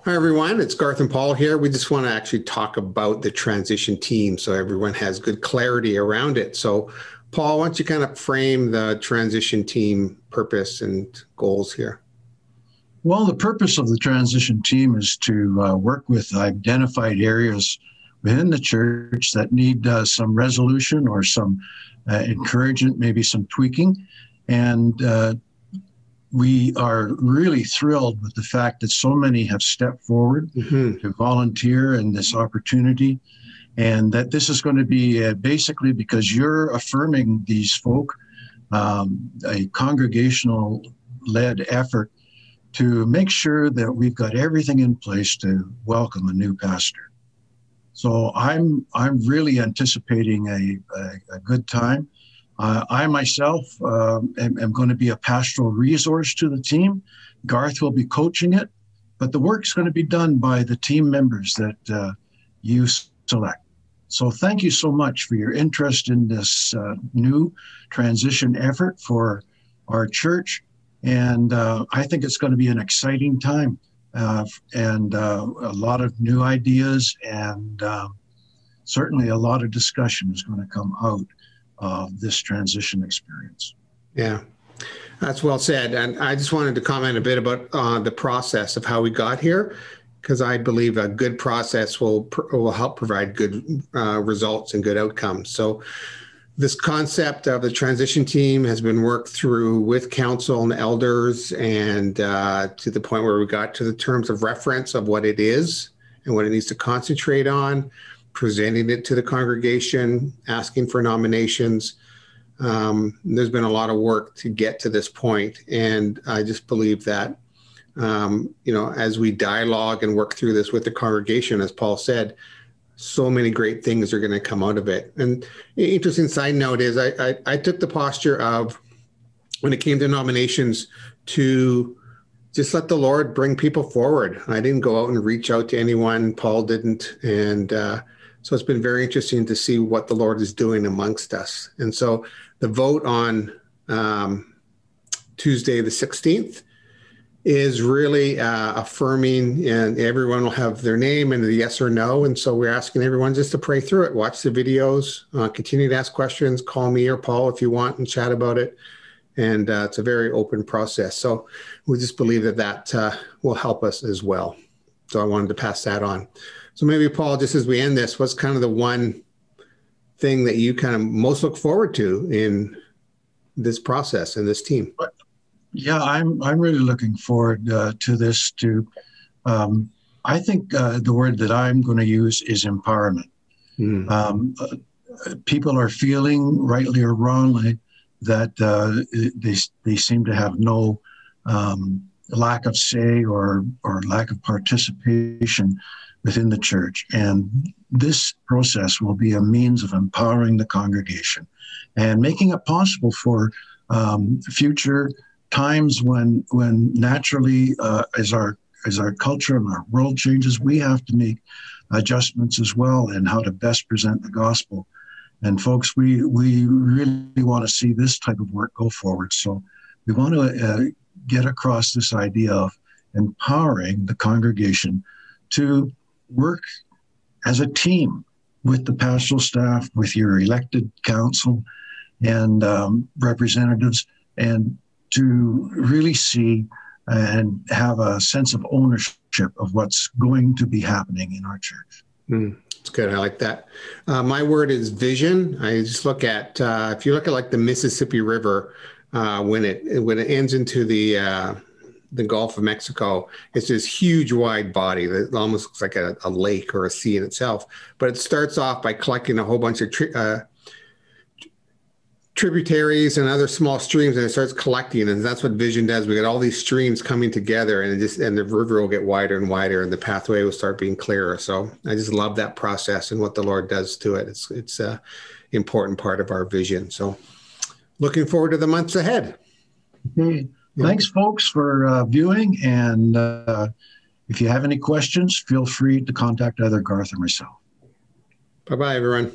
Hi, everyone. It's Garth and Paul here. We just want to actually talk about the transition team so everyone has good clarity around it. So, Paul, why don't you kind of frame the transition team purpose and goals here? Well, the purpose of the transition team is to work with identified areas within the church that need some resolution or some encouragement, maybe some tweaking. And we are really thrilled with the fact that so many have stepped forward to volunteer in this opportunity, and that this is going to be basically because you're affirming these folk, a congregational led effort to make sure that we've got everything in place to welcome a new pastor. So I'm really anticipating a good time. I myself am going to be a pastoral resource to the team. Garth will be coaching it, but the work's going to be done by the team members that you select. So thank you so much for your interest in this new transition effort for our church. And I think it's going to be an exciting time and a lot of new ideas, and certainly a lot of discussion is going to come out of this transition experience. Yeah, that's well said. And I just wanted to comment a bit about the process of how we got here, because I believe a good process will help provide good results and good outcomes. So this concept of the transition team has been worked through with council and elders, and to the point where we got to the terms of reference of what it is and what it needs to concentrate on, presenting it to the congregation, asking for nominations. There's been a lot of work to get to this point, and I just believe that as we dialogue and work through this with the congregation, as Paul said, so many great things are going to come out of it. And the interesting side note is I took the posture of, when it came to nominations, to just let the Lord bring people forward. I didn't go out and reach out to anyone. Paul didn't. And so it's been very interesting to see what the Lord is doing amongst us. And so the vote on Tuesday, the 16th, is really affirming, and everyone will have their name and the yes or no. And so we're asking everyone just to pray through it, watch the videos, continue to ask questions, call me or Paul if you want and chat about it. And it's a very open process. So we just believe that will help us as well. So I wanted to pass that on. So maybe, Paul, just as we end this, what's kind of the one thing that you kind of most look forward to in this process and this team? Yeah, I'm really looking forward to this too. I think the word that I'm going to use is empowerment. People are feeling, rightly or wrongly, that they seem to have no lack of say or lack of participation within the church. And this process will be a means of empowering the congregation and making it possible for future times when naturally, as our culture and our world changes, we have to make adjustments as well in how to best present the gospel. And folks, we really want to see this type of work go forward. So we want to get across this idea of empowering the congregation to work as a team with the pastoral staff, with your elected council and representatives, and to really see and have a sense of ownership of what's going to be happening in our church. It's good. I like that. My word is vision. I just look at, if you look at like the Mississippi River, when it ends into the Gulf of Mexico, it's this huge wide body that almost looks like a lake or a sea in itself. But it starts off by collecting a whole bunch of tributaries and other small streams, and it starts collecting, and that's what vision does. We get all these streams coming together, and the river will get wider and wider, and the pathway will start being clearer. So I just love that process and what the Lord does to it. It's an important part of our vision. So looking forward to the months ahead. Okay. Thanks, folks, for viewing. And if you have any questions, feel free to contact either Garth or myself. Bye-bye, everyone.